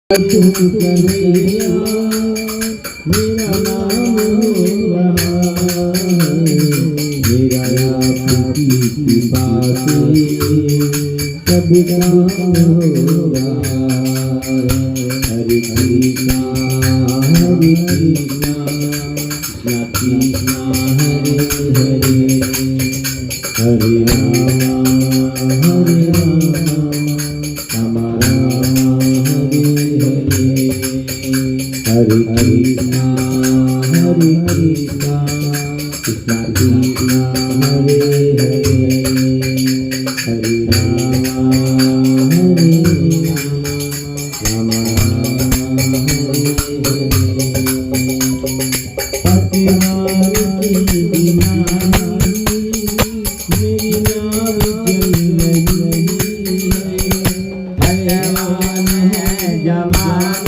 कन्हैया मेरा नाम हो रहा मेरा आपकी कृपा से कभी काम हो रहा। हरे कृष्णा हरे कृष्णा कृष्णा हरे हरे हरे राम राम राम हरे कृष्णा हरे कृष्णा कृष्णा कृष्णा हरे हरे हरे राम राम हरे पतिवार की बीमारी मेरी नाव चल रही है। भगवान है जवान